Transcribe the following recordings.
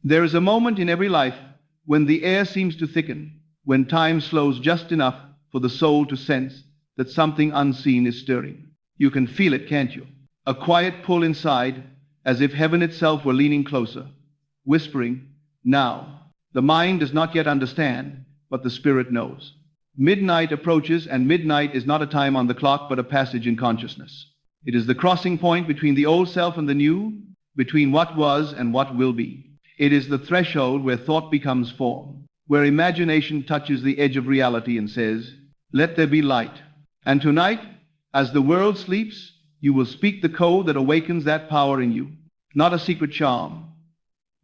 There is a moment in every life when the air seems to thicken, when time slows just enough for the soul to sense that something unseen is stirring. You can feel it, can't you? A quiet pull inside, as if heaven itself were leaning closer, whispering, now. The mind does not yet understand, but the spirit knows. Midnight approaches, and midnight is not a time on the clock, but a passage in consciousness. It is the crossing point between the old self and the new, between what was and what will be. It is the threshold where thought becomes form, where imagination touches the edge of reality and says, let there be light. And tonight, as the world sleeps, you will speak the code that awakens that power in you. Not a secret charm,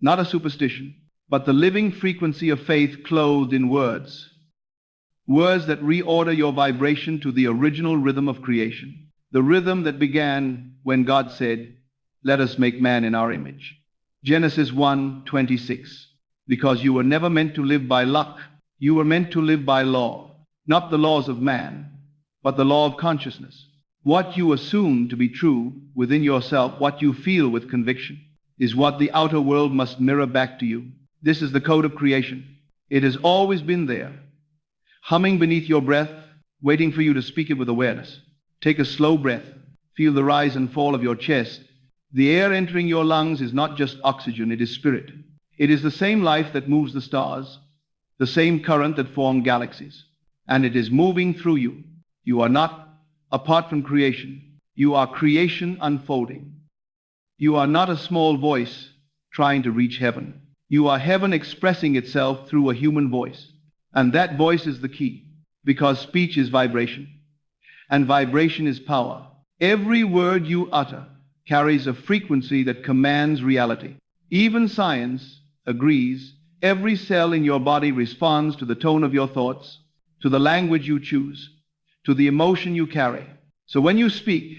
not a superstition, but the living frequency of faith clothed in words. Words that reorder your vibration to the original rhythm of creation. The rhythm that began when God said, let us make man in our image. Genesis 1:26. Because you were never meant to live by luck. You were meant to live by law. Not the laws of man, but the law of consciousness. What you assume to be true within yourself, what you feel with conviction, is what the outer world must mirror back to you. This is the code of creation. It has always been there, humming beneath your breath, waiting for you to speak it with awareness. Take a slow breath. Feel the rise and fall of your chest. The air entering your lungs is not just oxygen, it is spirit. It is the same life that moves the stars, the same current that formed galaxies. And it is moving through you. You are not apart from creation. You are creation unfolding. You are not a small voice trying to reach heaven. You are heaven expressing itself through a human voice. And that voice is the key, because speech is vibration, and vibration is power. Every word you utter carries a frequency that commands reality. Even science agrees every cell in your body responds to the tone of your thoughts, to the language you choose, to the emotion you carry. So when you speak,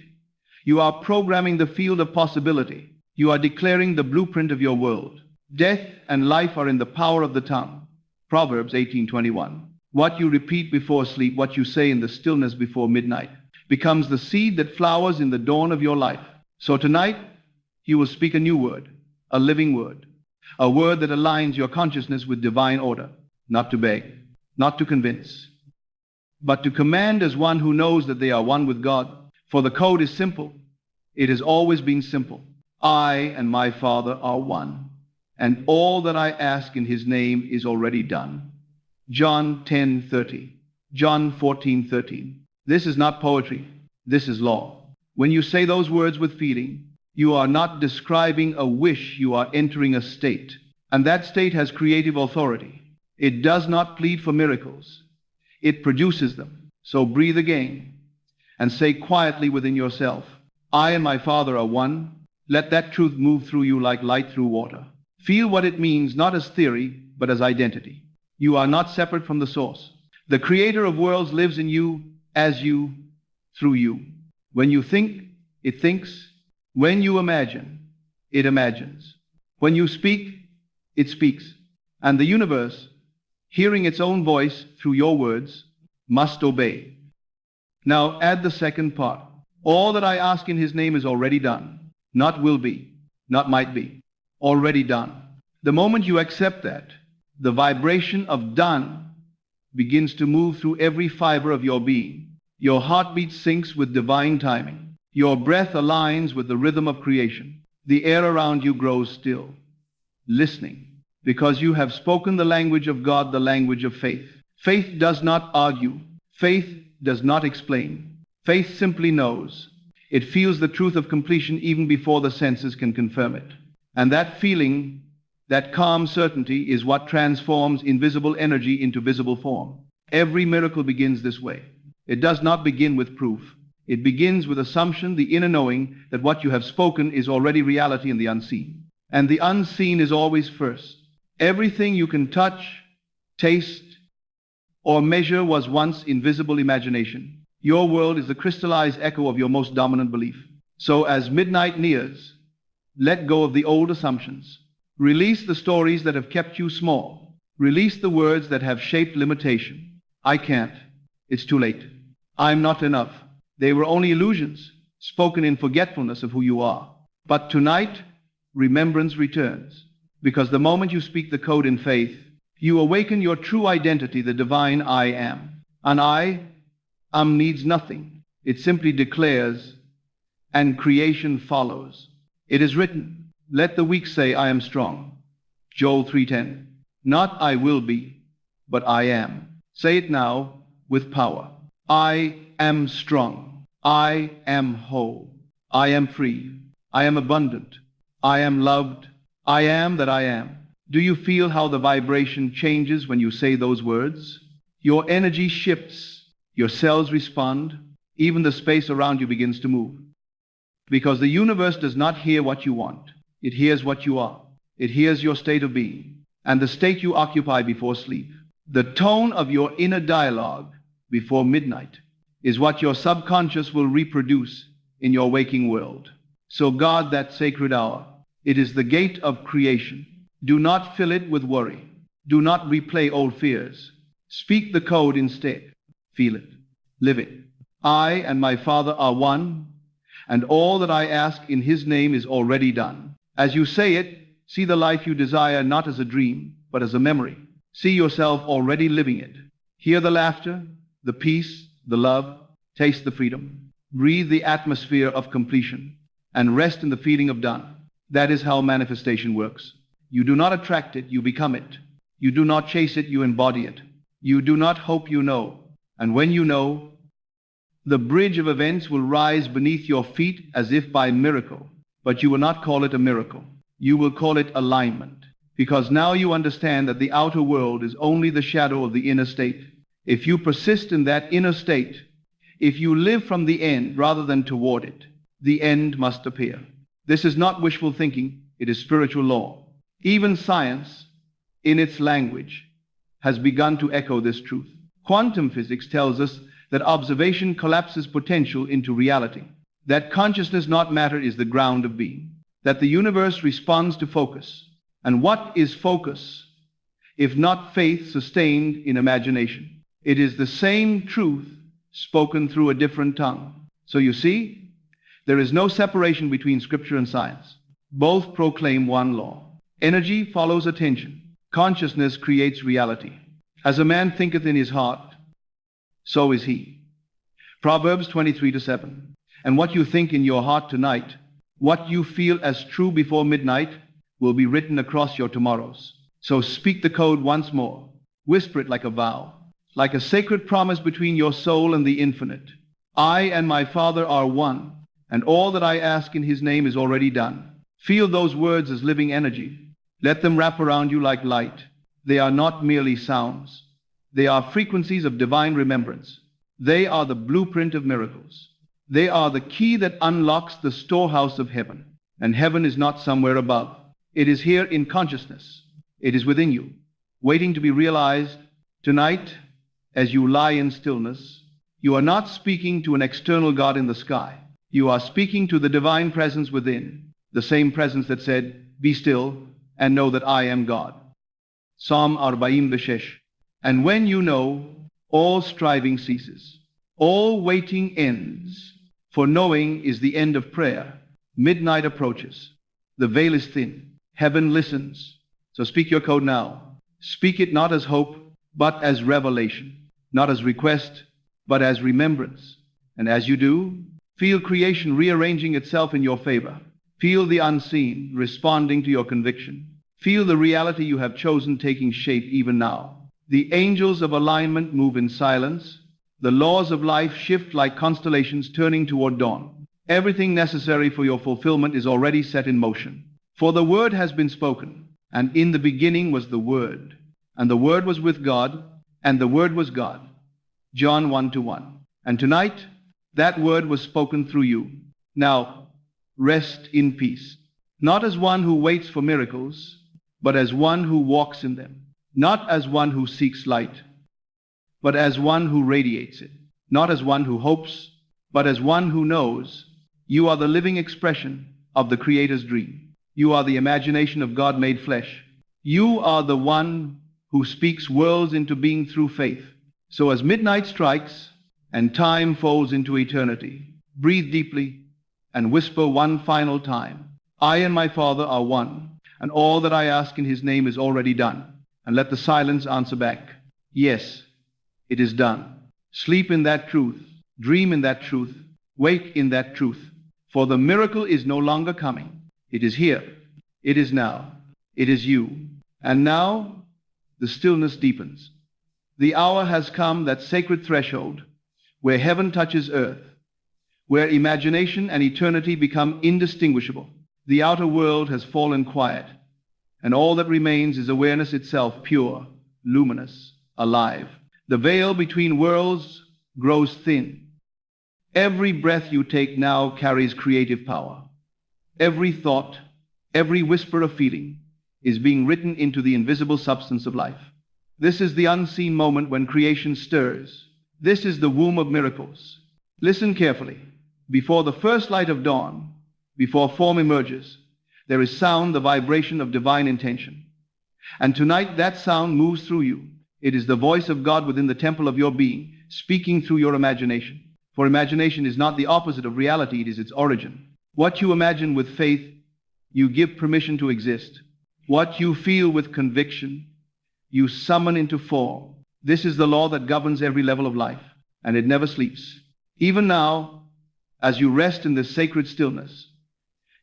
you are programming the field of possibility. You are declaring the blueprint of your world. Death and life are in the power of the tongue. Proverbs 18:21. What you repeat before sleep, what you say in the stillness before midnight, becomes the seed that flowers in the dawn of your life. So tonight, you will speak a new word, a living word, a word that aligns your consciousness with divine order, not to beg, not to convince, but to command as one who knows that they are one with God. For the code is simple. It has always been simple. I and my Father are one, and all that I ask in his name is already done. John 10:30, John 14:13. This is not poetry. This is law. When you say those words with feeling, you are not describing a wish, you are entering a state. And that state has creative authority. It does not plead for miracles. It produces them. So breathe again and say quietly within yourself, I and my Father are one. Let that truth move through you like light through water. Feel what it means, not as theory, but as identity. You are not separate from the source. The creator of worlds lives in you, as you, through you. When you think, it thinks. When you imagine, it imagines. When you speak, it speaks. And the universe, hearing its own voice through your words, must obey. Now add the second part. All that I ask in his name is already done. Not will be, not might be. Already done. The moment you accept that, the vibration of done begins to move through every fiber of your being. Your heartbeat syncs with divine timing. Your breath aligns with the rhythm of creation. The air around you grows still, listening, because you have spoken the language of God, the language of faith. Faith does not argue. Faith does not explain. Faith simply knows. It feels the truth of completion even before the senses can confirm it. And that feeling, that calm certainty, is what transforms invisible energy into visible form. Every miracle begins this way. It does not begin with proof. It begins with assumption, the inner knowing that what you have spoken is already reality in the unseen. And the unseen is always first. Everything you can touch, taste, or measure was once invisible imagination. Your world is the crystallized echo of your most dominant belief. So as midnight nears, let go of the old assumptions. Release the stories that have kept you small. Release the words that have shaped limitation. I can't. It's too late. I'm not enough. They were only illusions, spoken in forgetfulness of who you are. But tonight, remembrance returns. because the moment you speak the code in faith, you awaken your true identity, the divine I am. And I am needs nothing. It simply declares, and creation follows. It is written, let the weak say, I am strong. Joel 3:10. Not I will be, but I am. Say it now with power. I am strong. I am whole. I am free. I am abundant. I am loved. I am that I am. Do you feel how the vibration changes when you say those words? Your energy shifts. Your cells respond. Even the space around you begins to move. Because the universe does not hear what you want. It hears what you are. It hears your state of being and the state you occupy before sleep. The tone of your inner dialogue before midnight is what your subconscious will reproduce in your waking world. So guard that sacred hour. It is the gate of creation. Do not fill it with worry. Do not replay old fears. Speak the code instead. Feel it. Live it. I and my Father are one, and all that I ask in His name is already done. As you say it, see the life you desire not as a dream, but as a memory. See yourself already living it. Hear the laughter, the peace, the love. Taste the freedom. Breathe the atmosphere of completion, and rest in the feeling of done. That is how manifestation works. You do not attract it, you become it. You do not chase it, you embody it. You do not hope you know. And when you know, the bridge of events will rise beneath your feet as if by miracle. But you will not call it a miracle. You will call it alignment. Because now you understand that the outer world is only the shadow of the inner state. If you persist in that inner state, if you live from the end rather than toward it, the end must appear. This is not wishful thinking, it is spiritual law. Even science, in its language, has begun to echo this truth. Quantum physics tells us that observation collapses potential into reality, that consciousness, not matter, is the ground of being, that the universe responds to focus. And what is focus, if not faith sustained in imagination? It is the same truth spoken through a different tongue. So you see, there is no separation between scripture and science. Both proclaim one law. Energy follows attention. Consciousness creates reality. As a man thinketh in his heart, so is he. Proverbs 23:7. And what you think in your heart tonight, what you feel as true before midnight, will be written across your tomorrows. So speak the code once more. Whisper it like a vow, like a sacred promise between your soul and the infinite. I and my Father are one, and all that I ask in His name is already done. Feel those words as living energy. Let them wrap around you like light. They are not merely sounds. They are frequencies of divine remembrance. They are the blueprint of miracles. They are the key that unlocks the storehouse of heaven. And heaven is not somewhere above. It is here in consciousness. It is within you, waiting to be realized. Tonight, as you lie in stillness, you are not speaking to an external God in the sky. You are speaking to the divine presence within, the same presence that said, be still and know that I am God. Psalm 46. And when you know, all striving ceases. All waiting ends. For knowing is the end of prayer. Midnight approaches. The veil is thin. Heaven listens. So speak your code now. Speak it not as hope, but as revelation. Not as request, but as remembrance. And as you do, feel creation rearranging itself in your favor. Feel the unseen responding to your conviction. Feel the reality you have chosen taking shape even now. The angels of alignment move in silence. The laws of life shift like constellations turning toward dawn. Everything necessary for your fulfillment is already set in motion. For the word has been spoken, and in the beginning was the Word, and the Word was with God, and the Word was God. John 1:1. And tonight, that word was spoken through you. Now, rest in peace, not as one who waits for miracles, but as one who walks in them, not as one who seeks light, but as one who radiates it, not as one who hopes, but as one who knows. You are the living expression of the Creator's dream. You are the imagination of God made flesh. You are the one who speaks worlds into being through faith. So as midnight strikes and time folds into eternity, breathe deeply and whisper one final time, I and my Father are one. and all that I ask in his name is already done. And let the silence answer back, yes, it is done. Sleep in that truth, dream in that truth, wake in that truth. For the miracle is no longer coming. It is here. It is now. It is you. And now the stillness deepens. The hour has come, that sacred threshold, where heaven touches earth, where imagination and eternity become indistinguishable. The outer world has fallen quiet, and all that remains is awareness itself, pure, luminous, alive. The veil between worlds grows thin. Every breath you take now carries creative power. Every thought, every whisper of feeling is being written into the invisible substance of life. This is the unseen moment when creation stirs. This is the womb of miracles. Listen carefully. Before the first light of dawn, before form emerges, there is sound, the vibration of divine intention. And tonight that sound moves through you. It is the voice of God within the temple of your being, speaking through your imagination. For imagination is not the opposite of reality, it is its origin. What you imagine with faith, you give permission to exist. What you feel with conviction, you summon into form. This is the law that governs every level of life, and it never sleeps. Even now, as you rest in this sacred stillness,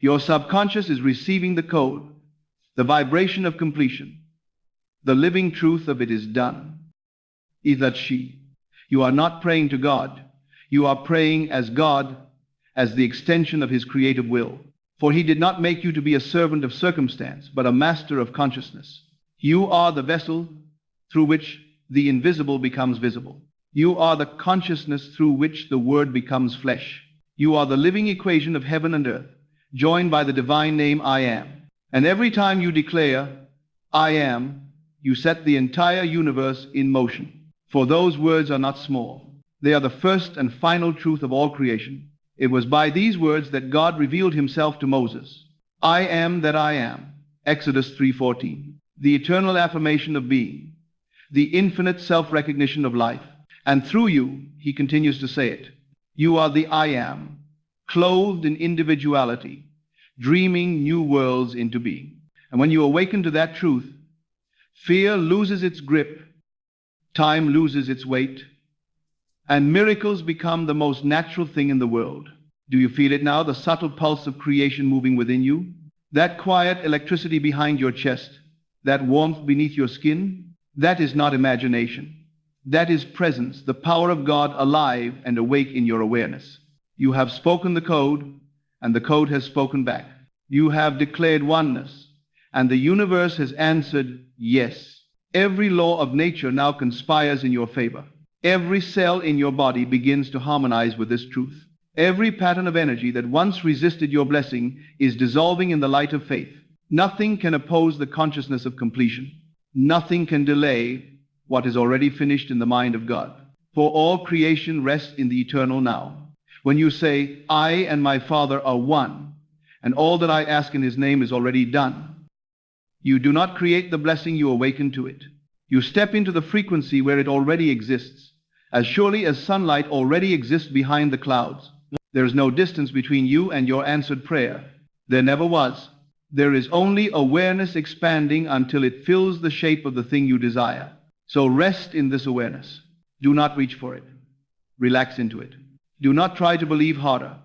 your subconscious is receiving the code, the vibration of completion, the living truth of it is done. Idatshi. You are not praying to God. You are praying as God, as the extension of his creative will. For he did not make you to be a servant of circumstance, but a master of consciousness. You are the vessel through which the invisible becomes visible. You are the consciousness through which the word becomes flesh. You are the living equation of heaven and earth, joined by the divine name I am. And every time you declare, I am, you set the entire universe in motion. For those words are not small. They are the first and final truth of all creation. It was by these words that God revealed himself to Moses. I am that I am. Exodus 3:14. The eternal affirmation of being, the infinite self-recognition of life. And through you, he continues to say it. You are the I am, clothed in individuality, dreaming new worlds into being. And when you awaken to that truth, fear loses its grip, time loses its weight, and miracles become the most natural thing in the world. Do you feel it now, the subtle pulse of creation moving within you? That quiet electricity behind your chest, that warmth beneath your skin, that is not imagination. That is presence, the power of God alive and awake in your awareness. You have spoken the code, and the code has spoken back. You have declared oneness, and the universe has answered yes. Every law of nature now conspires in your favor. Every cell in your body begins to harmonize with this truth. Every pattern of energy that once resisted your blessing is dissolving in the light of faith. Nothing can oppose the consciousness of completion. Nothing can delay what is already finished in the mind of God. For all creation rests in the eternal now. When you say, I and my Father are one, and all that I ask in his name is already done, you do not create the blessing, you awaken to it. You step into the frequency where it already exists. As surely as sunlight already exists behind the clouds, there is no distance between you and your answered prayer. There never was. There is only awareness expanding until it fills the shape of the thing you desire. So rest in this awareness. Do not reach for it. Relax into it. Do not try to believe harder.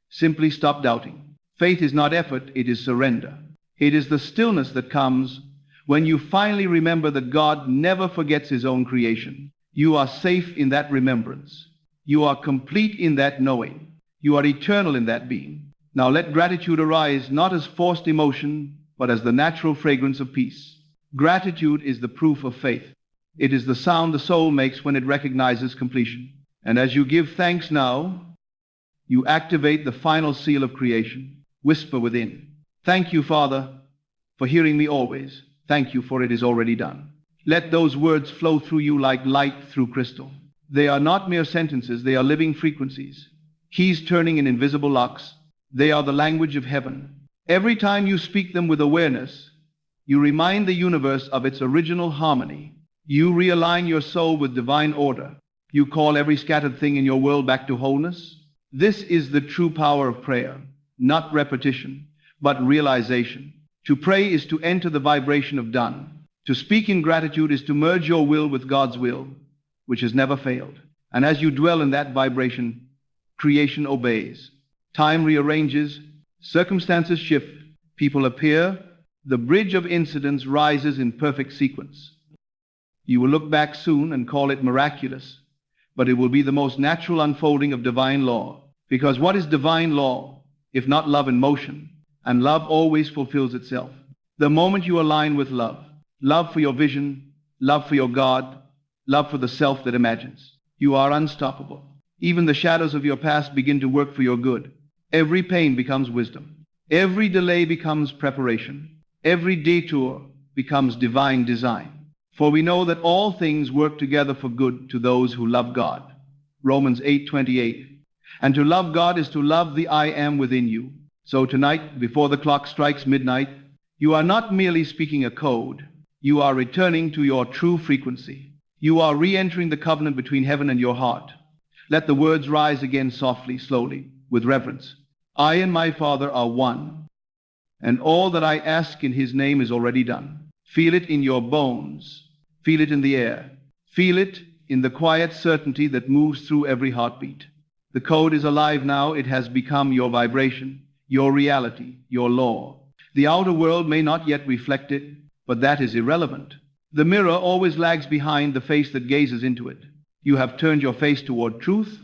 Simply stop doubting. Faith is not effort, it is surrender. It is the stillness that comes when you finally remember that God never forgets his own creation. You are safe in that remembrance. You are complete in that knowing. You are eternal in that being. Now let gratitude arise not as forced emotion, but as the natural fragrance of peace. Gratitude is the proof of faith. It is the sound the soul makes when it recognizes completion. And as you give thanks now, you activate the final seal of creation. Whisper within, thank you, Father, for hearing me always. Thank you, for it is already done. Let those words flow through you like light through crystal. They are not mere sentences, they are living frequencies. Keys turning in invisible locks. They are the language of heaven. Every time you speak them with awareness, you remind the universe of its original harmony. You realign your soul with divine order. You call every scattered thing in your world back to wholeness. This is the true power of prayer, not repetition, but realization. To pray is to enter the vibration of done. To speak in gratitude is to merge your will with God's will, which has never failed. And as you dwell in that vibration, creation obeys. Time rearranges, circumstances shift, people appear, the bridge of incidents rises in perfect sequence. You will look back soon and call it miraculous, but it will be the most natural unfolding of divine law. Because what is divine law, if not love in motion? And love always fulfills itself. The moment you align with love, love for your vision, love for your God, love for the self that imagines, you are unstoppable. Even the shadows of your past begin to work for your good. Every pain becomes wisdom. Every delay becomes preparation. Every detour becomes divine design. For we know that all things work together for good to those who love God. Romans 8:28. And to love God is to love the I am within you. So tonight, before the clock strikes midnight, you are not merely speaking a code. You are returning to your true frequency. You are re-entering the covenant between heaven and your heart. Let the words rise again softly, slowly, with reverence. I and my Father are one, and all that I ask in His name is already done. Feel it in your bones. Feel it in the air. Feel it in the quiet certainty that moves through every heartbeat. The code is alive now. It has become your vibration, your reality, your law. The outer world may not yet reflect it, but that is irrelevant. The mirror always lags behind the face that gazes into it. You have turned your face toward truth,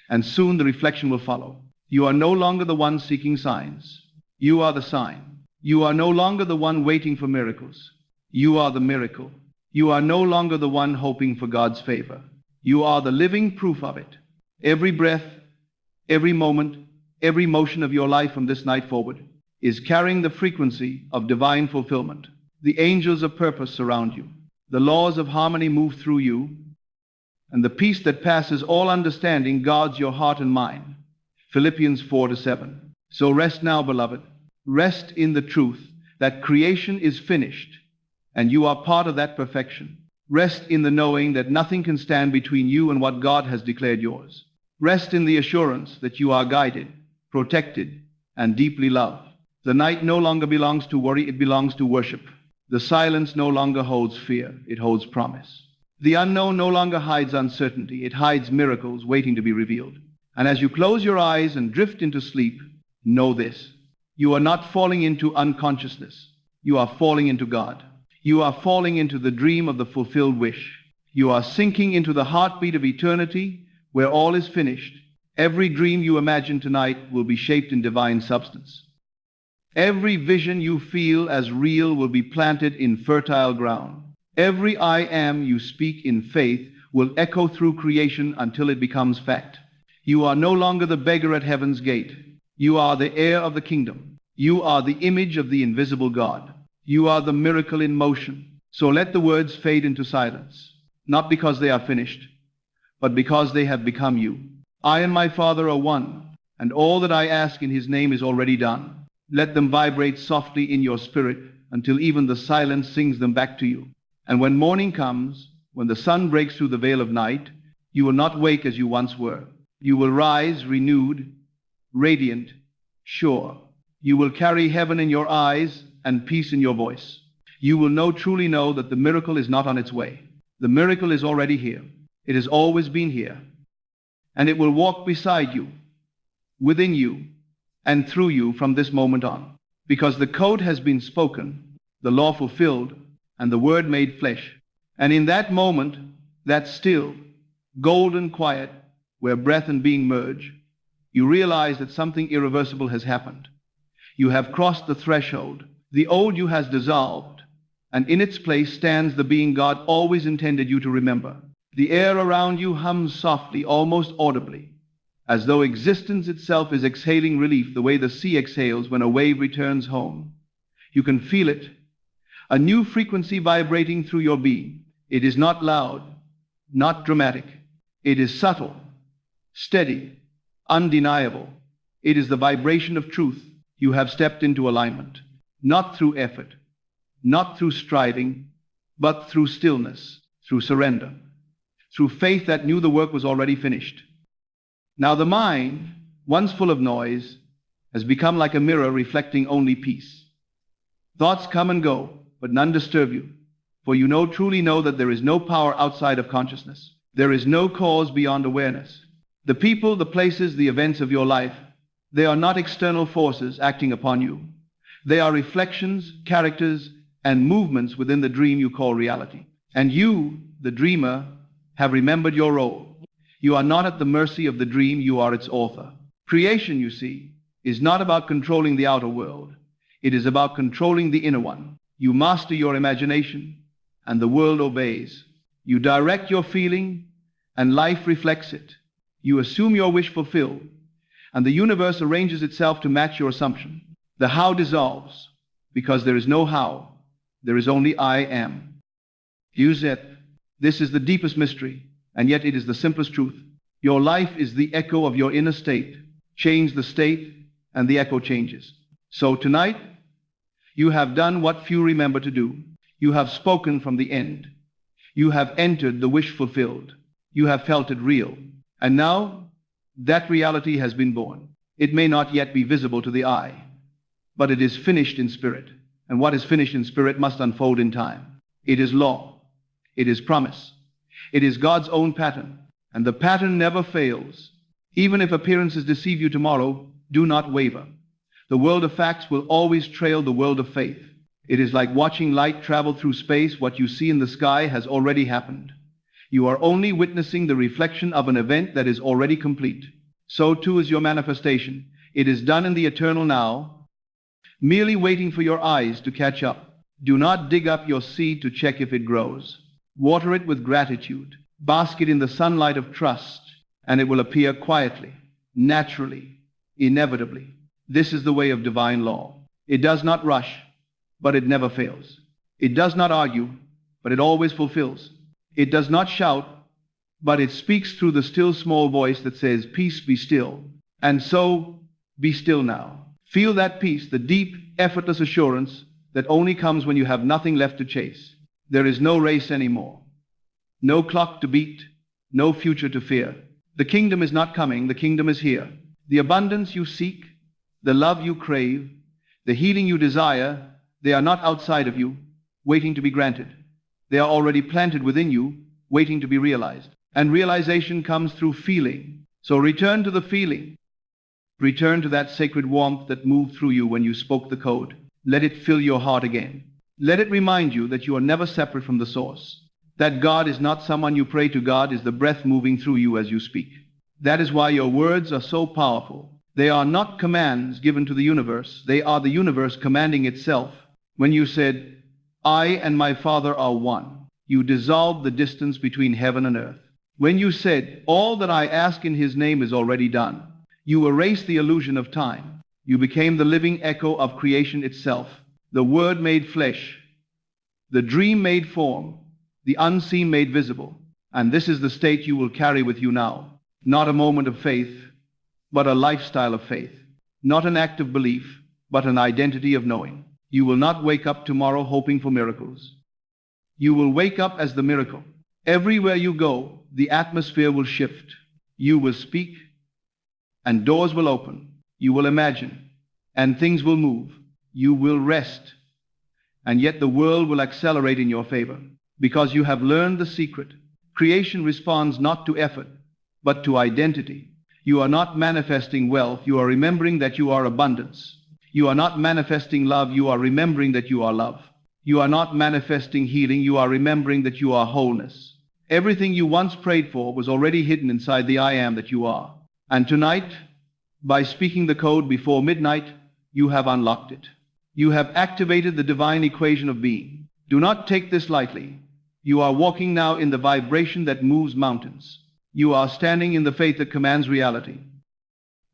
and soon the reflection will follow. You are no longer the one seeking signs. You are the sign. You are no longer the one waiting for miracles. You are the miracle. You are no longer the one hoping for God's favor. You are the living proof of it. Every breath, every moment, every motion of your life from this night forward is carrying the frequency of divine fulfillment. The angels of purpose surround you. The laws of harmony move through you, and the peace that passes all understanding guards your heart and mind. Philippians 4:7. So rest now, beloved. Rest in the truth that creation is finished, and you are part of that perfection. Rest in the knowing that nothing can stand between you and what God has declared yours. Rest in the assurance that you are guided, protected, and deeply loved. The night no longer belongs to worry, it belongs to worship. The silence no longer holds fear, it holds promise. The unknown no longer hides uncertainty, it hides miracles waiting to be revealed. And as you close your eyes and drift into sleep, know this: you are not falling into unconsciousness. You are falling into God. You are falling into the dream of the fulfilled wish. You are sinking into the heartbeat of eternity, where all is finished. Every dream you imagine tonight will be shaped in divine substance. Every vision you feel as real will be planted in fertile ground. Every I am you speak in faith will echo through creation until it becomes fact. You are no longer the beggar at heaven's gate. You are the heir of the kingdom. You are the image of the invisible God. You are the miracle in motion. So let the words fade into silence, not because they are finished, but because they have become you. I and my Father are one, and all that I ask in His name is already done. Let them vibrate softly in your spirit until even the silence sings them back to you. And when morning comes, when the sun breaks through the veil of night, you will not wake as you once were. You will rise renewed, radiant, sure. You will carry heaven in your eyes and peace in your voice. You will truly know that the miracle is not on its way. The miracle is already here. It has always been here. And it will walk beside you, within you, and through you from this moment on. Because the code has been spoken, the law fulfilled, and the word made flesh. And in that moment, that still, golden quiet, where breath and being merge, you realize that something irreversible has happened. You have crossed the threshold. The old you has dissolved, and in its place stands the being God always intended you to remember. The air around you hums softly, almost audibly, as though existence itself is exhaling relief the way the sea exhales when a wave returns home. You can feel it, a new frequency vibrating through your being. It is not loud, not dramatic. It is subtle, steady, undeniable. It is the vibration of truth. You have stepped into alignment, not through effort, not through striving, but through stillness, through surrender, through faith that knew the work was already finished. Now the mind, once full of noise, has become like a mirror reflecting only peace. Thoughts come and go, but none disturb you. For you truly know that there is no power outside of consciousness. There is no cause beyond awareness. The people, the places, the events of your life, they are not external forces acting upon you. They are reflections, characters, and movements within the dream you call reality. And you, the dreamer, have remembered your role. You are not at the mercy of the dream, you are its author. Creation, you see, is not about controlling the outer world. It is about controlling the inner one. You master your imagination, and the world obeys. You direct your feeling, and life reflects it. You assume your wish fulfilled, and the universe arranges itself to match your assumption. The how dissolves, because there is no how. There is only I am. Use it. This is the deepest mystery, and yet it is the simplest truth. Your life is the echo of your inner state. Change the state, and the echo changes. So tonight, you have done what few remember to do. You have spoken from the end. You have entered the wish fulfilled. You have felt it real. And now, that reality has been born. It may not yet be visible to the eye, but it is finished in spirit. And what is finished in spirit must unfold in time. It is law. It is promise. It is God's own pattern. And the pattern never fails. Even if appearances deceive you tomorrow, do not waver. The world of facts will always trail the world of faith. It is like watching light travel through space. What you see in the sky has already happened. You are only witnessing the reflection of an event that is already complete. So too is your manifestation. It is done in the eternal now, merely waiting for your eyes to catch up. Do not dig up your seed to check if it grows. Water it with gratitude. Bask it in the sunlight of trust, and it will appear quietly, naturally, inevitably. This is the way of divine law. It does not rush, but it never fails. It does not argue, but it always fulfills. It does not shout, but it speaks through the still small voice that says, "Peace, be still." And so, be still now. Feel that peace, the deep, effortless assurance that only comes when you have nothing left to chase. There is no race anymore. No clock to beat, no future to fear. The kingdom is not coming, the kingdom is here. The abundance you seek, the love you crave, the healing you desire, they are not outside of you, waiting to be granted. They are already planted within you, waiting to be realized. And realization comes through feeling. So return to the feeling. Return to that sacred warmth that moved through you when you spoke the code. Let it fill your heart again. Let it remind you that you are never separate from the source. That God is not someone you pray to. God is the breath moving through you as you speak. That is why your words are so powerful. They are not commands given to the universe. They are the universe commanding itself. When you said, "I and my Father are one," you dissolved the distance between heaven and earth. When you said, "All that I ask in His name is already done," you erased the illusion of time. You became the living echo of creation itself, the Word made flesh, the dream made form, the unseen made visible. And this is the state you will carry with you now. Not a moment of faith, but a lifestyle of faith. Not an act of belief, but an identity of knowing. You will not wake up tomorrow hoping for miracles. You will wake up as the miracle. Everywhere you go, the atmosphere will shift. You will speak, and doors will open. You will imagine, and things will move. You will rest, and yet the world will accelerate in your favor, because you have learned the secret. Creation responds not to effort, but to identity. You are not manifesting wealth, you are remembering that you are abundance. You are not manifesting love, you are remembering that you are love. You are not manifesting healing, you are remembering that you are wholeness. Everything you once prayed for was already hidden inside the I am that you are. And tonight, by speaking the code before midnight, you have unlocked it. You have activated the divine equation of being. Do not take this lightly. You are walking now in the vibration that moves mountains. You are standing in the faith that commands reality.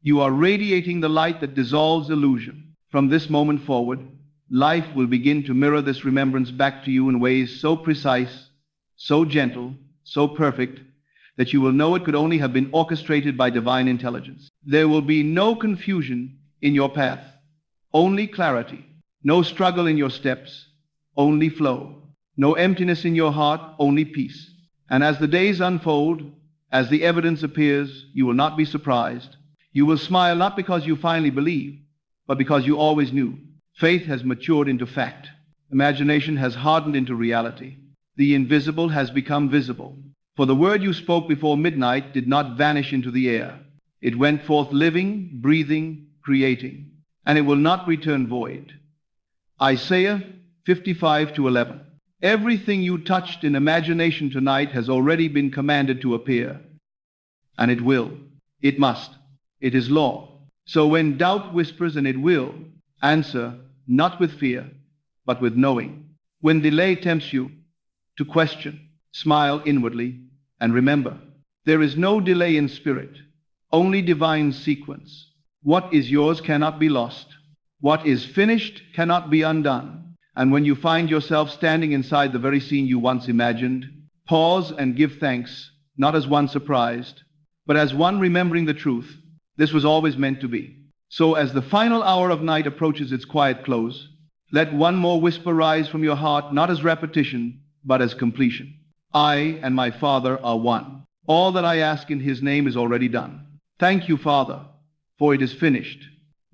You are radiating the light that dissolves illusion. From this moment forward, life will begin to mirror this remembrance back to you in ways so precise, so gentle, so perfect, that you will know it could only have been orchestrated by divine intelligence. There will be no confusion in your path, only clarity. No struggle in your steps, only flow. No emptiness in your heart, only peace. And as the days unfold, as the evidence appears, you will not be surprised. You will smile not because you finally believe, but because you always knew. Faith has matured into fact. Imagination has hardened into reality. The invisible has become visible. For the word you spoke before midnight did not vanish into the air. It went forth living, breathing, creating, and it will not return void. Isaiah 55:11. Everything you touched in imagination tonight has already been commanded to appear. And it will. It must. It is law. So when doubt whispers and it will, answer not with fear, but with knowing. When delay tempts you to question, smile inwardly, and remember, there is no delay in spirit, only divine sequence. What is yours cannot be lost. What is finished cannot be undone. And when you find yourself standing inside the very scene you once imagined, pause and give thanks, not as one surprised, but as one remembering the truth. This was always meant to be. So as the final hour of night approaches its quiet close, let one more whisper rise from your heart, not as repetition, but as completion. I and my Father are one. All that I ask in His name is already done. Thank you, Father, for it is finished.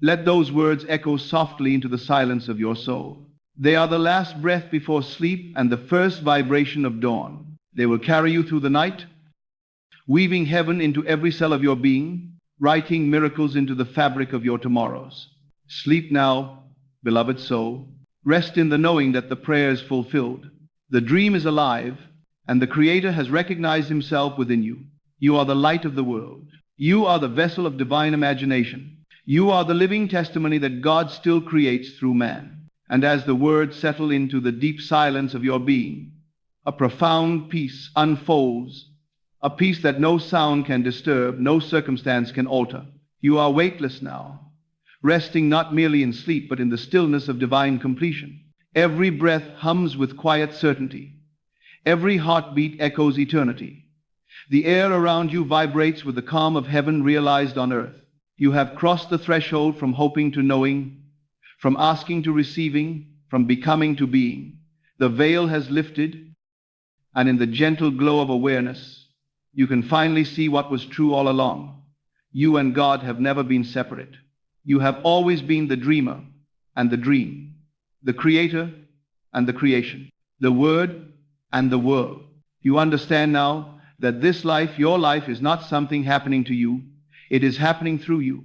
Let those words echo softly into the silence of your soul. They are the last breath before sleep and the first vibration of dawn. They will carry you through the night, weaving heaven into every cell of your being, writing miracles into the fabric of your tomorrows. Sleep now, beloved soul. Rest in the knowing that the prayer is fulfilled. The dream is alive, and the Creator has recognized Himself within you. You are the light of the world. You are the vessel of divine imagination. You are the living testimony that God still creates through man. And as the words settle into the deep silence of your being, a profound peace unfolds, a peace that no sound can disturb, no circumstance can alter. You are weightless now, resting not merely in sleep, but in the stillness of divine completion. Every breath hums with quiet certainty. Every heartbeat echoes eternity. The air around you vibrates with the calm of heaven realized on earth. You have crossed the threshold from hoping to knowing, from asking to receiving, from becoming to being. The veil has lifted, and in the gentle glow of awareness, you can finally see what was true all along. You and God have never been separate. You have always been the dreamer and the dream, the creator and the creation, the word and the world. You understand now that this life, your life, is not something happening to you. It is happening through you.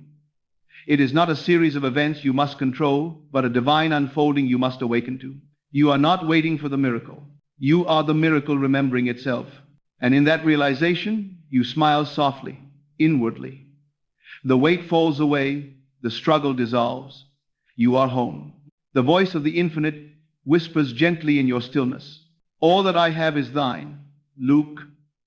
It is not a series of events you must control, but a divine unfolding you must awaken to. You are not waiting for the miracle. You are the miracle remembering itself. And in that realization, you smile softly, inwardly. The weight falls away, the struggle dissolves. You are home. The voice of the infinite whispers gently in your stillness. All that I have is thine. Luke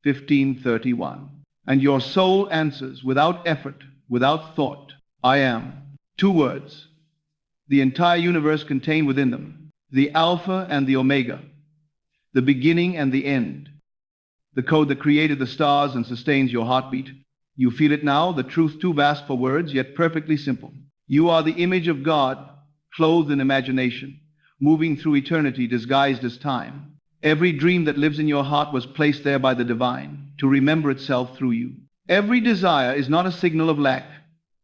15:31. And your soul answers without effort, without thought, I am. 2 words. The entire universe contained within them. The Alpha and the Omega. The beginning and the end. The code that created the stars and sustains your heartbeat. You feel it now, the truth too vast for words, yet perfectly simple. You are the image of God, clothed in imagination, moving through eternity disguised as time. Every dream that lives in your heart was placed there by the divine to remember itself through you. Every desire is not a signal of lack,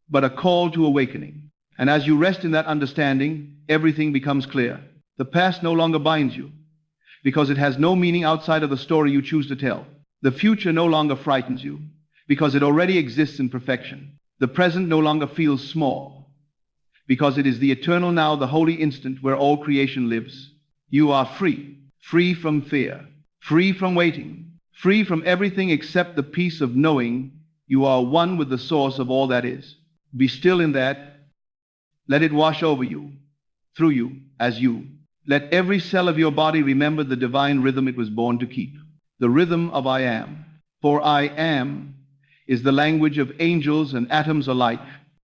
but a call to awakening. And as you rest in that understanding, everything becomes clear. The past no longer binds you, because it has no meaning outside of the story you choose to tell. The future no longer frightens you, because it already exists in perfection. The present no longer feels small, because it is the eternal now, the holy instant where all creation lives. You are free, free from fear, free from waiting, free from everything except the peace of knowing you are one with the source of all that is. Be still in that. Let it wash over you, through you, as you. Let every cell of your body remember the divine rhythm it was born to keep, the rhythm of I am. For I am is the language of angels and atoms alike.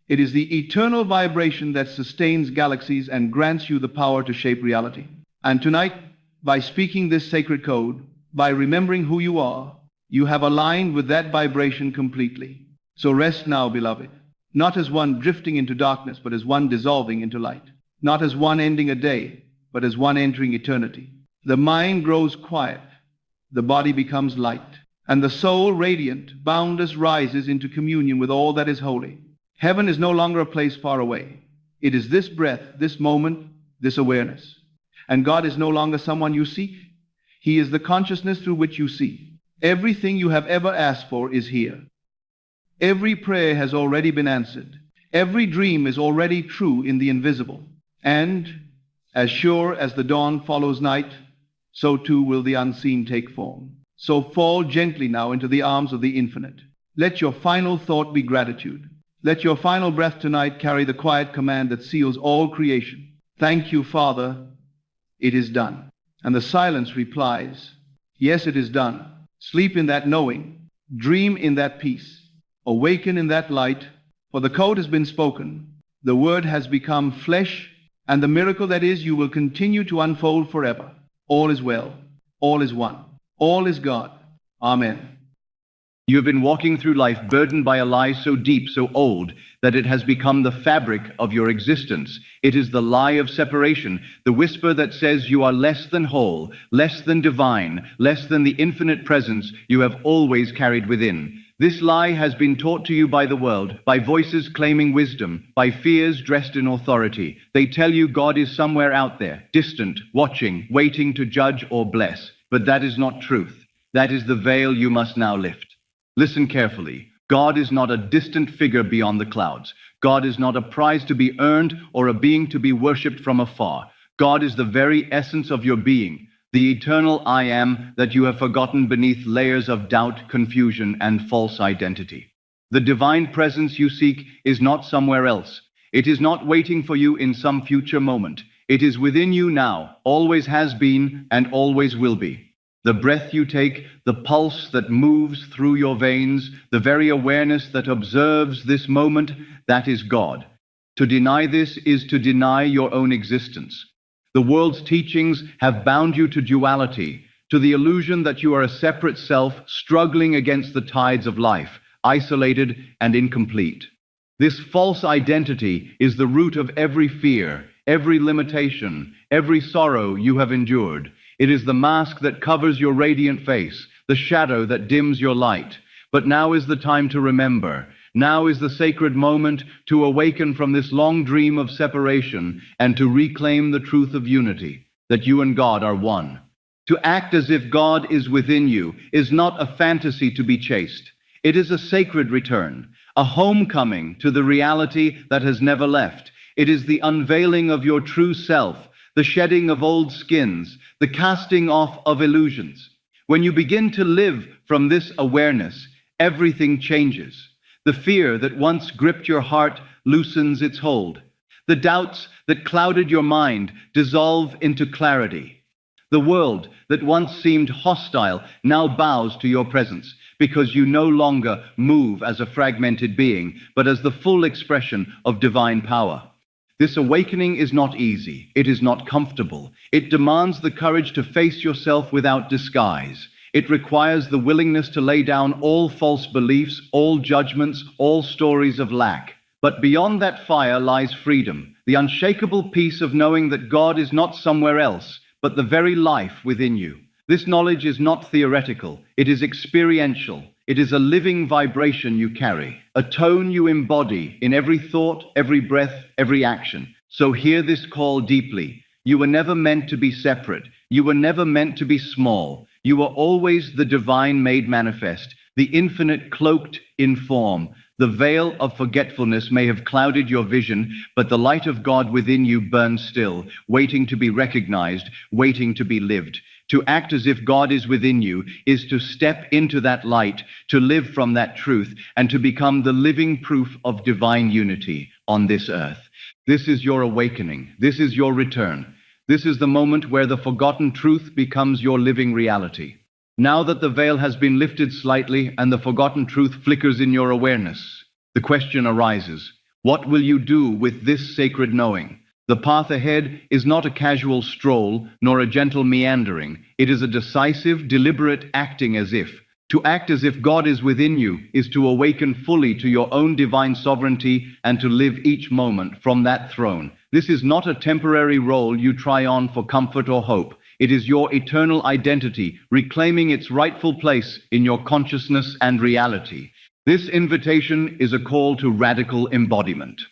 It is the eternal vibration that sustains galaxies and grants you the power to shape reality. And tonight, by speaking this sacred code, by remembering who you are, you have aligned with that vibration completely. So rest now, beloved, not as one drifting into darkness, but as one dissolving into light. Not as one ending a day, but as one entering eternity. The mind grows quiet, the body becomes light, and the soul, radiant, boundless, rises into communion with all that is holy. Heaven is no longer a place far away. It is this breath, this moment, this awareness. And God is no longer someone you seek. He is the consciousness through which you see. Everything you have ever asked for is here. Every prayer has already been answered. Every dream is already true in the invisible. And as sure as the dawn follows night, so too will the unseen take form. So fall gently now into the arms of the infinite. Let your final thought be gratitude. Let your final breath tonight carry the quiet command that seals all creation. Thank you, Father. It is done. And the silence replies, yes, it is done. Sleep in that knowing. Dream in that peace. Awaken in that light. For the code has been spoken. The word has become flesh. And the miracle that is you will continue to unfold forever. All is well. All is one. All is God. Amen. You have been walking through life burdened by a lie so deep, so old, that it has become the fabric of your existence. It is the lie of separation, the whisper that says you are less than whole, less than divine, less than the infinite presence you have always carried within. This lie has been taught to you by the world, by voices claiming wisdom, by fears dressed in authority. They tell you God is somewhere out there, distant, watching, waiting to judge or bless. But that is not truth. That is the veil you must now lift. Listen carefully. God is not a distant figure beyond the clouds. God is not a prize to be earned or a being to be worshipped from afar. God is the very essence of your being, the eternal I am that you have forgotten beneath layers of doubt, confusion, and false identity. The divine presence you seek is not somewhere else. It is not waiting for you in some future moment. It is within you now, always has been, and always will be. The breath you take, the pulse that moves through your veins, the very awareness that observes this moment, that is God. To deny this is to deny your own existence. The world's teachings have bound you to duality, to the illusion that you are a separate self struggling against the tides of life, isolated and incomplete. This false identity is the root of every fear, every limitation, every sorrow you have endured. It is the mask that covers your radiant face, the shadow that dims your light. But now is the time to remember. Now is the sacred moment to awaken from this long dream of separation and to reclaim the truth of unity, that you and God are one. To act as if God is within you is not a fantasy to be chased. It is a sacred return, a homecoming to the reality that has never left. It is the unveiling of your true self, the shedding of old skins, the casting off of illusions. When you begin to live from this awareness, everything changes. The fear that once gripped your heart loosens its hold. The doubts that clouded your mind dissolve into clarity. The world that once seemed hostile now bows to your presence, because you no longer move as a fragmented being, but as the full expression of divine power. This awakening is not easy. It is not comfortable. It demands the courage to face yourself without disguise. It requires the willingness to lay down all false beliefs, all judgments, all stories of lack. But beyond that fire lies freedom, the unshakable peace of knowing that God is not somewhere else, but the very life within you. This knowledge is not theoretical. It is experiential. It is a living vibration you carry, a tone you embody in every thought, every breath, every action. So hear this call deeply. You were never meant to be separate. You were never meant to be small. You were always the divine made manifest, the infinite cloaked in form. The veil of forgetfulness may have clouded your vision, but the light of God within you burns still, waiting to be recognized, waiting to be lived. To act as if God is within you is to step into that light, to live from that truth, and to become the living proof of divine unity on this earth. This is your awakening. This is your return. This is the moment where the forgotten truth becomes your living reality. Now that the veil has been lifted slightly and the forgotten truth flickers in your awareness, the question arises, what will you do with this sacred knowing? The path ahead is not a casual stroll, nor a gentle meandering. It is a decisive, deliberate acting as if. To act as if God is within you is to awaken fully to your own divine sovereignty and to live each moment from that throne. This is not a temporary role you try on for comfort or hope. It is your eternal identity, reclaiming its rightful place in your consciousness and reality. This invitation is a call to radical embodiment.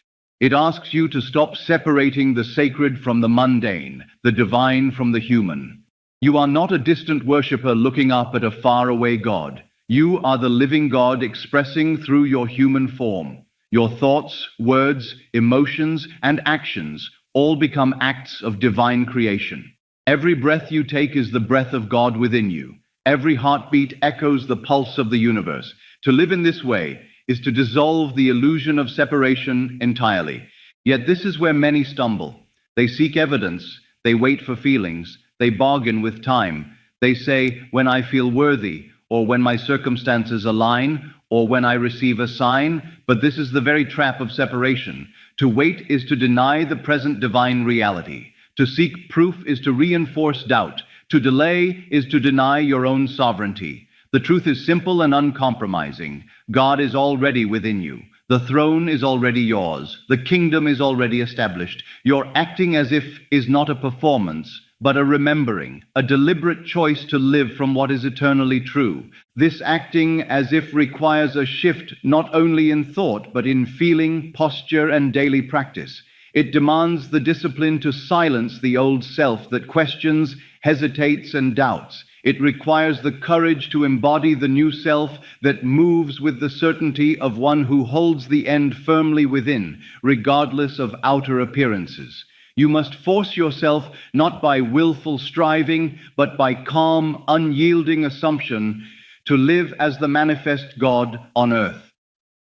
It asks you to stop separating the sacred from the mundane, the divine from the human. You are not a distant worshipper looking up at a faraway God. You are the living God expressing through your human form. Your thoughts, words, emotions, and actions all become acts of divine creation. Every breath you take is the breath of God within you. Every heartbeat echoes the pulse of the universe. To live in this way is to dissolve the illusion of separation entirely. Yet this is where many stumble. They seek evidence, they wait for feelings, they bargain with time. They say, when I feel worthy, or when my circumstances align, or when I receive a sign, but this is the very trap of separation. To wait is to deny the present divine reality. To seek proof is to reinforce doubt. To delay is to deny your own sovereignty. The truth is simple and uncompromising. God is already within you. The throne is already yours. The kingdom is already established. Your acting as if is not a performance, but a remembering, a deliberate choice to live from what is eternally true. This acting as if requires a shift not only in thought, but in feeling, posture, and daily practice. It demands the discipline to silence the old self that questions, hesitates, and doubts. It requires the courage to embody the new self that moves with the certainty of one who holds the end firmly within, regardless of outer appearances. You must force yourself not by willful striving, but by calm, unyielding assumption to live as the manifest God on earth.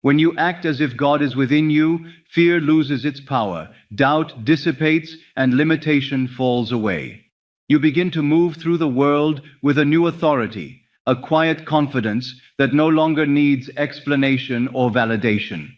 When you act as if God is within you, fear loses its power, doubt dissipates, and limitation falls away. You begin to move through the world with a new authority, a quiet confidence that no longer needs explanation or validation.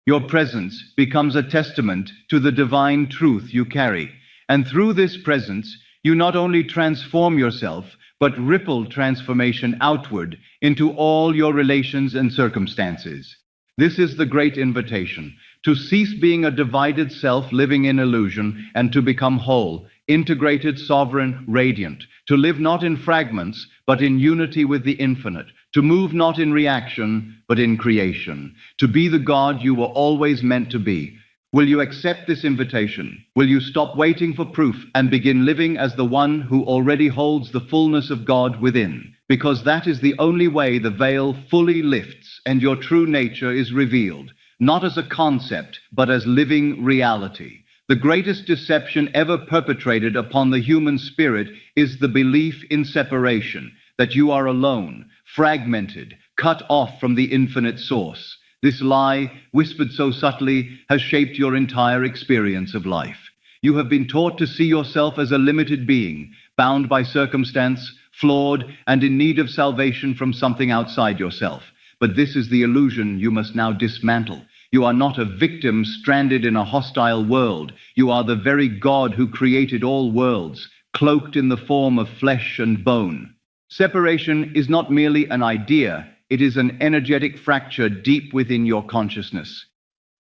Your presence becomes a testament to the divine truth you carry, and through this presence, you not only transform yourself, but ripple transformation outward into all your relations and circumstances. This is the great invitation, to cease being a divided self living in illusion and to become whole, integrated, sovereign, radiant, to live not in fragments, but in unity with the infinite, to move not in reaction, but in creation, to be the God you were always meant to be. Will you accept this invitation? Will you stop waiting for proof and begin living as the one who already holds the fullness of God within? Because that is the only way the veil fully lifts and your true nature is revealed, not as a concept, but as living reality. The greatest deception ever perpetrated upon the human spirit is the belief in separation, that you are alone, fragmented, cut off from the infinite source. This lie, whispered so subtly, has shaped your entire experience of life. You have been taught to see yourself as a limited being, bound by circumstance, flawed, and in need of salvation from something outside yourself. But this is the illusion you must now dismantle. You are not a victim stranded in a hostile world. You are the very God who created all worlds, cloaked in the form of flesh and bone. Separation is not merely an idea, it is an energetic fracture deep within your consciousness.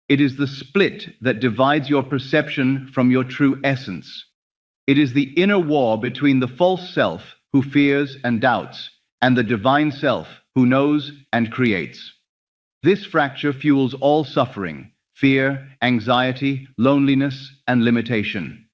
It is the split that divides your perception from your true essence. It is the inner war between the false self, who fears and doubts, and the divine self, who knows and creates. This fracture fuels all suffering, fear, anxiety, loneliness, and limitation.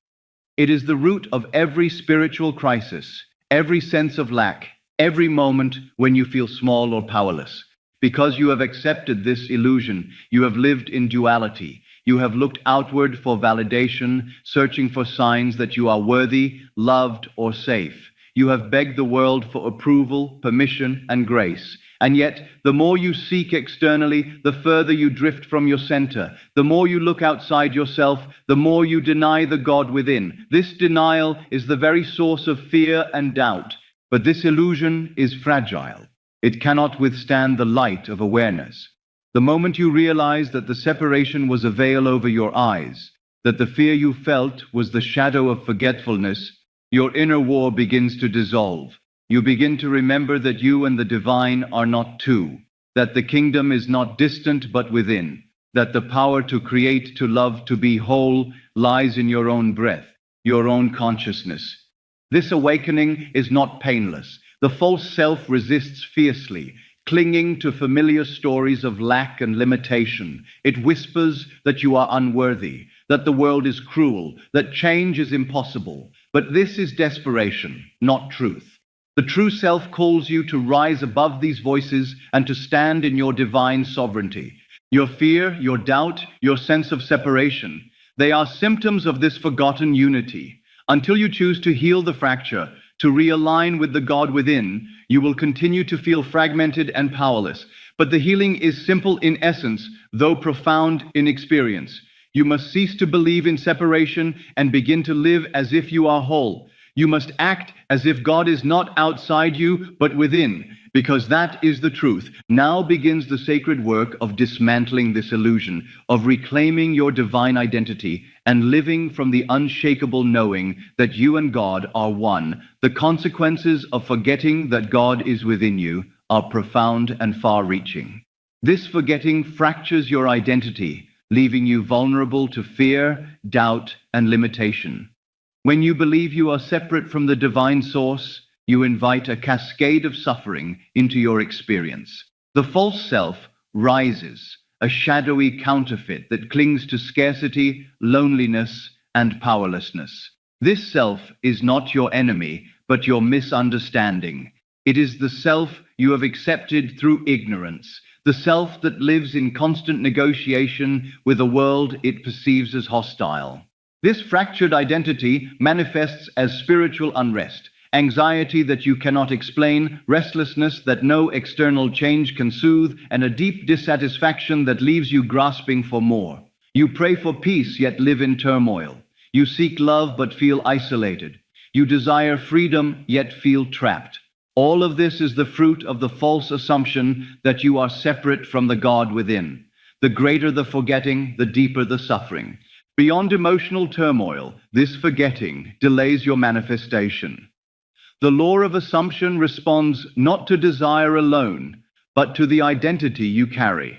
It is the root of every spiritual crisis, every sense of lack, every moment when you feel small or powerless. Because you have accepted this illusion, you have lived in duality. You have looked outward for validation, searching for signs that you are worthy, loved, or safe. You have begged the world for approval, permission, and grace. And yet, the more you seek externally, the further you drift from your center. The more you look outside yourself, the more you deny the God within. This denial is the very source of fear and doubt. But this illusion is fragile. It cannot withstand the light of awareness. The moment you realize that the separation was a veil over your eyes, that the fear you felt was the shadow of forgetfulness, your inner war begins to dissolve. You begin to remember that you and the divine are not two, that the kingdom is not distant but within, that the power to create, to love, to be whole lies in your own breath, your own consciousness. This awakening is not painless. The false self resists fiercely, clinging to familiar stories of lack and limitation. It whispers that you are unworthy, that the world is cruel, that change is impossible. But this is desperation, not truth. The true self calls you to rise above these voices and to stand in your divine sovereignty. Your fear, your doubt, your sense of separation, they are symptoms of this forgotten unity. Until you choose to heal the fracture, to realign with the God within, you will continue to feel fragmented and powerless. But the healing is simple in essence, though profound in experience. You must cease to believe in separation and begin to live as if you are whole. You must act as if God is not outside you, but within, because that is the truth. Now begins the sacred work of dismantling this illusion, of reclaiming your divine identity and living from the unshakable knowing that you and God are one. The consequences of forgetting that God is within you are profound and far-reaching. This forgetting fractures your identity, leaving you vulnerable to fear, doubt, and limitation. When you believe you are separate from the divine source, you invite a cascade of suffering into your experience. The false self rises, a shadowy counterfeit that clings to scarcity, loneliness, and powerlessness. This self is not your enemy, but your misunderstanding. It is the self you have accepted through ignorance, the self that lives in constant negotiation with a world it perceives as hostile. This fractured identity manifests as spiritual unrest, anxiety that you cannot explain, restlessness that no external change can soothe, and a deep dissatisfaction that leaves you grasping for more. You pray for peace yet live in turmoil. You seek love but feel isolated. You desire freedom yet feel trapped. All of this is the fruit of the false assumption that you are separate from the God within. The greater the forgetting, the deeper the suffering. Beyond emotional turmoil, this forgetting delays your manifestation. The law of assumption responds not to desire alone, but to the identity you carry.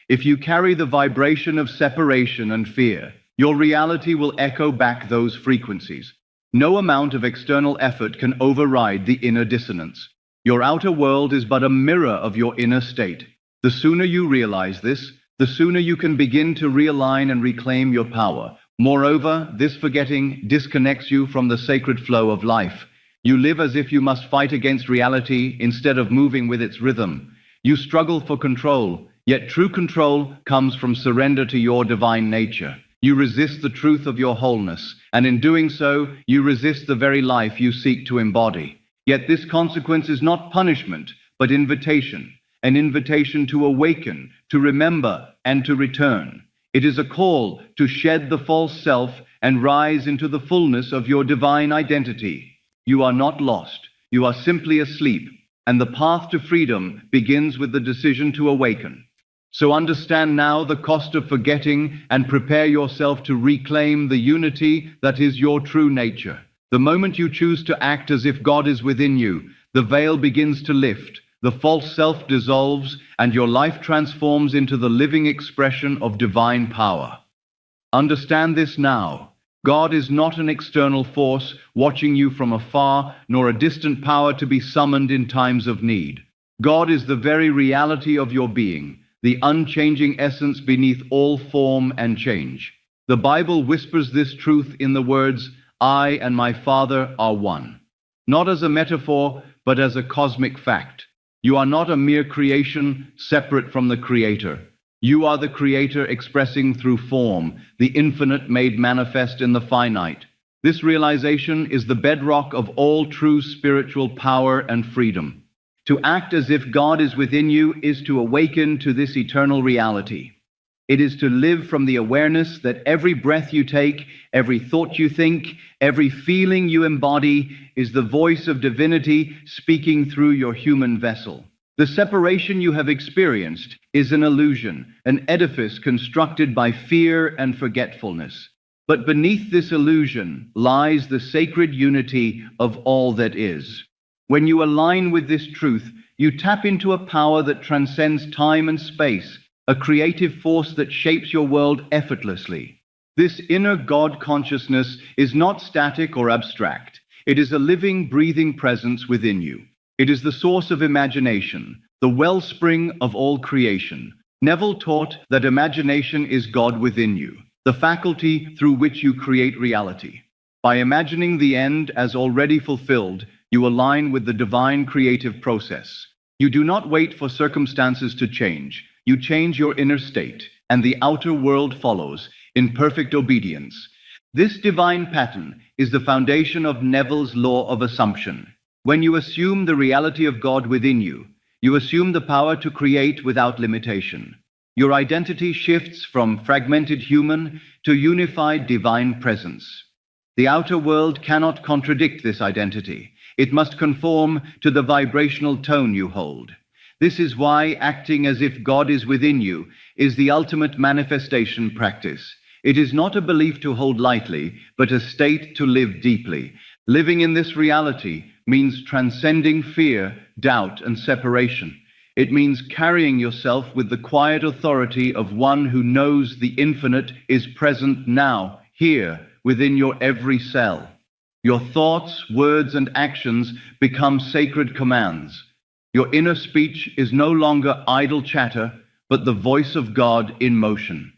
If you carry the vibration of separation and fear, your reality will echo back those frequencies. No amount of external effort can override the inner dissonance. Your outer world is but a mirror of your inner state. The sooner you realize this, the sooner you can begin to realign and reclaim your power. Moreover, this forgetting disconnects you from the sacred flow of life. You live as if you must fight against reality instead of moving with its rhythm. You struggle for control, yet true control comes from surrender to your divine nature. You resist the truth of your wholeness, and in doing so, you resist the very life you seek to embody. Yet this consequence is not punishment, but invitation. An invitation to awaken, to remember, and to return. It is a call to shed the false self and rise into the fullness of your divine identity. You are not lost. You are simply asleep, and the path to freedom begins with the decision to awaken. So understand now the cost of forgetting and prepare yourself to reclaim the unity that is your true nature. The moment you choose to act as if God is within you, the veil begins to lift. The false self dissolves, and your life transforms into the living expression of divine power. Understand this now. God is not an external force watching you from afar, nor a distant power to be summoned in times of need. God is the very reality of your being, the unchanging essence beneath all form and change. The Bible whispers this truth in the words, "I and my Father are one." Not as a metaphor, but as a cosmic fact. You are not a mere creation separate from the Creator. You are the Creator expressing through form, the infinite made manifest in the finite. This realization is the bedrock of all true spiritual power and freedom. To act as if God is within you is to awaken to this eternal reality. It is to live from the awareness that every breath you take, every thought you think, every feeling you embody is the voice of divinity speaking through your human vessel. The separation you have experienced is an illusion, an edifice constructed by fear and forgetfulness. But beneath this illusion lies the sacred unity of all that is. When you align with this truth, you tap into a power that transcends time and space, a creative force that shapes your world effortlessly. This inner God consciousness is not static or abstract. It is a living, breathing presence within you. It is the source of imagination, the wellspring of all creation. Neville taught that imagination is God within you, the faculty through which you create reality. By imagining the end as already fulfilled, you align with the divine creative process. You do not wait for circumstances to change. You change your inner state, and the outer world follows in perfect obedience. This divine pattern is the foundation of Neville's law of assumption. When you assume the reality of God within you, you assume the power to create without limitation. Your identity shifts from fragmented human to unified divine presence. The outer world cannot contradict this identity. It must conform to the vibrational tone you hold. This is why acting as if God is within you is the ultimate manifestation practice. It is not a belief to hold lightly, but a state to live deeply. Living in this reality means transcending fear, doubt, and separation. It means carrying yourself with the quiet authority of one who knows the infinite is present now, here, within your every cell. Your thoughts, words, and actions become sacred commands. Your inner speech is no longer idle chatter, but the voice of God in motion.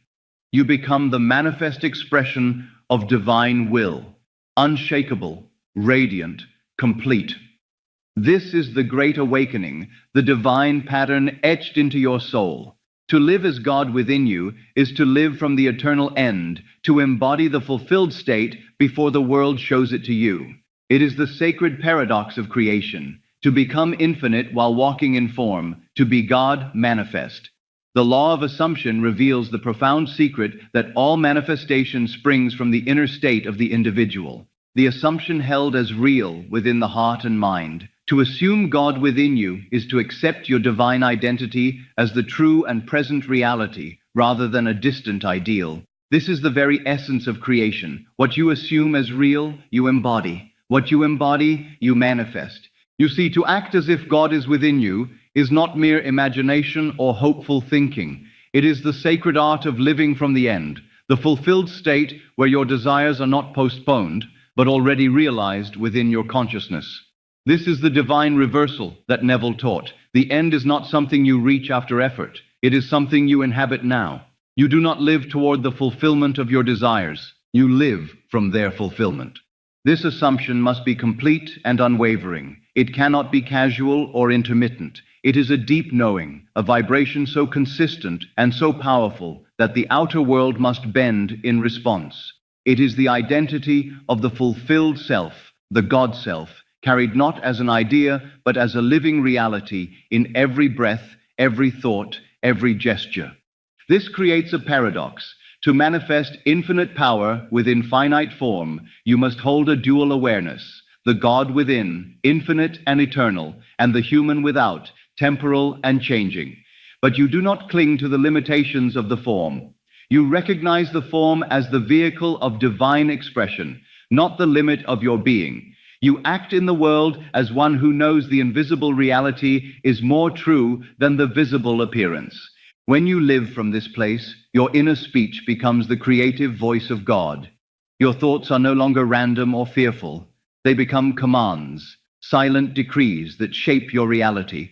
You become the manifest expression of divine will, unshakable, radiant, complete. This is the great awakening, the divine pattern etched into your soul. To live as God within you is to live from the eternal end, to embody the fulfilled state before the world shows it to you. It is the sacred paradox of creation, to become infinite while walking in form, to be God manifest. The law of assumption reveals the profound secret that all manifestation springs from the inner state of the individual. The assumption held as real within the heart and mind. To assume God within you is to accept your divine identity as the true and present reality, rather than a distant ideal. This is the very essence of creation. What you assume as real, you embody. What you embody, you manifest. You see, to act as if God is within you is not mere imagination or hopeful thinking. It is the sacred art of living from the end, the fulfilled state where your desires are not postponed, but already realized within your consciousness. This is the divine reversal that Neville taught. The end is not something you reach after effort. It is something you inhabit now. You do not live toward the fulfillment of your desires. You live from their fulfillment. This assumption must be complete and unwavering. It cannot be casual or intermittent. It is a deep knowing, a vibration so consistent and so powerful that the outer world must bend in response. It is the identity of the fulfilled self, the God self, carried not as an idea, but as a living reality in every breath, every thought, every gesture. This creates a paradox. To manifest infinite power within finite form, you must hold a dual awareness, the God within, infinite and eternal, and the human without, temporal and changing. But you do not cling to the limitations of the form. You recognize the form as the vehicle of divine expression, not the limit of your being. You act in the world as one who knows the invisible reality is more true than the visible appearance. When you live from this place, your inner speech becomes the creative voice of God. Your thoughts are no longer random or fearful. They become commands, silent decrees that shape your reality.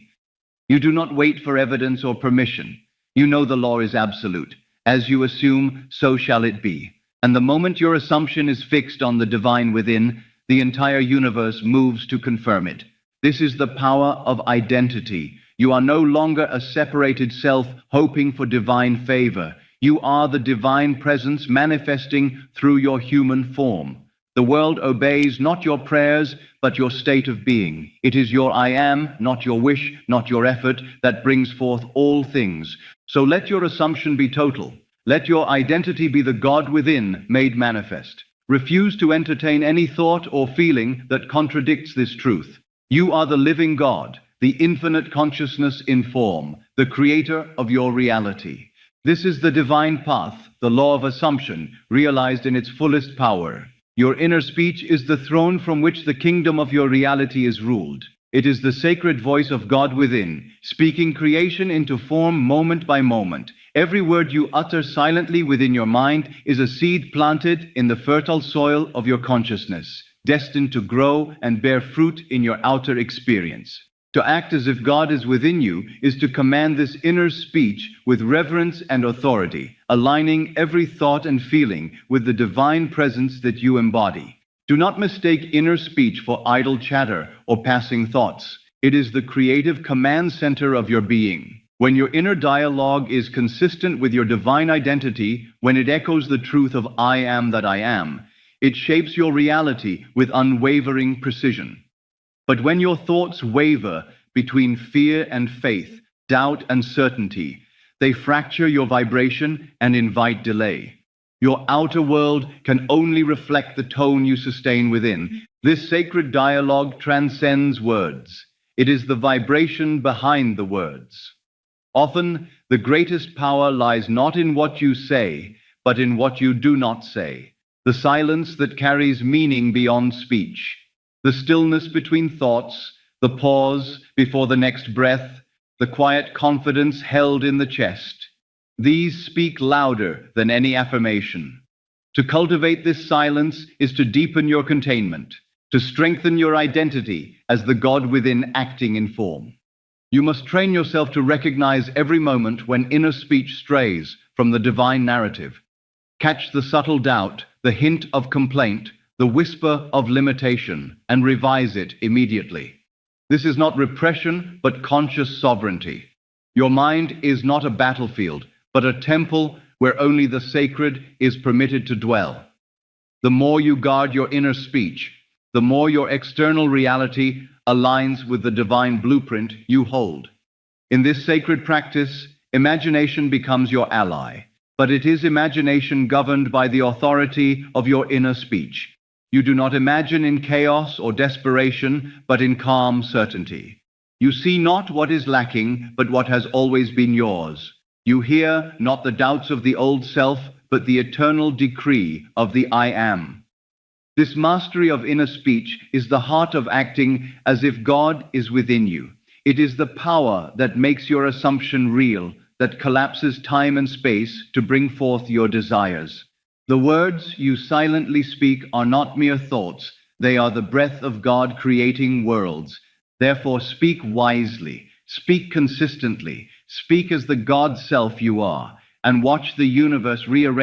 You do not wait for evidence or permission. You know the law is absolute. As you assume, so shall it be. And the moment your assumption is fixed on the divine within, the entire universe moves to confirm it. This is the power of identity. You are no longer a separated self hoping for divine favor. You are the divine presence manifesting through your human form. The world obeys not your prayers, but your state of being. It is your I am, not your wish, not your effort, that brings forth all things. So let your assumption be total. Let your identity be the God within made manifest. Refuse to entertain any thought or feeling that contradicts this truth. You are the living God, the infinite consciousness in form, the creator of your reality. This is the divine path, the law of assumption, realized in its fullest power. Your inner speech is the throne from which the kingdom of your reality is ruled. It is the sacred voice of God within, speaking creation into form moment by moment. Every word you utter silently within your mind is a seed planted in the fertile soil of your consciousness, destined to grow and bear fruit in your outer experience. To act as if God is within you is to command this inner speech with reverence and authority, aligning every thought and feeling with the divine presence that you embody. Do not mistake inner speech for idle chatter or passing thoughts. It is the creative command center of your being. When your inner dialogue is consistent with your divine identity, when it echoes the truth of I am that I am, it shapes your reality with unwavering precision. But when your thoughts waver between fear and faith, doubt and certainty, they fracture your vibration and invite delay. Your outer world can only reflect the tone you sustain within. This sacred dialogue transcends words. It is the vibration behind the words. Often, the greatest power lies not in what you say, but in what you do not say. The silence that carries meaning beyond speech. The stillness between thoughts, the pause before the next breath, the quiet confidence held in the chest. These speak louder than any affirmation. To cultivate this silence is to deepen your containment, to strengthen your identity as the God within acting in form. You must train yourself to recognize every moment when inner speech strays from the divine narrative. Catch the subtle doubt, the hint of complaint, the whisper of limitation, and revise it immediately. This is not repression, but conscious sovereignty. Your mind is not a battlefield, but a temple where only the sacred is permitted to dwell. The more you guard your inner speech, the more your external reality aligns with the divine blueprint you hold. In this sacred practice, imagination becomes your ally, but it is imagination governed by the authority of your inner speech. You do not imagine in chaos or desperation, but in calm certainty. You see not what is lacking, but what has always been yours. You hear not the doubts of the old self, but the eternal decree of the I am. This mastery of inner speech is the heart of acting as if God is within you. It is the power that makes your assumption real, that collapses time and space to bring forth your desires. The words you silently speak are not mere thoughts. They are the breath of God creating worlds. Therefore, speak wisely, speak consistently, speak as the God self you are, and watch the universe rearrange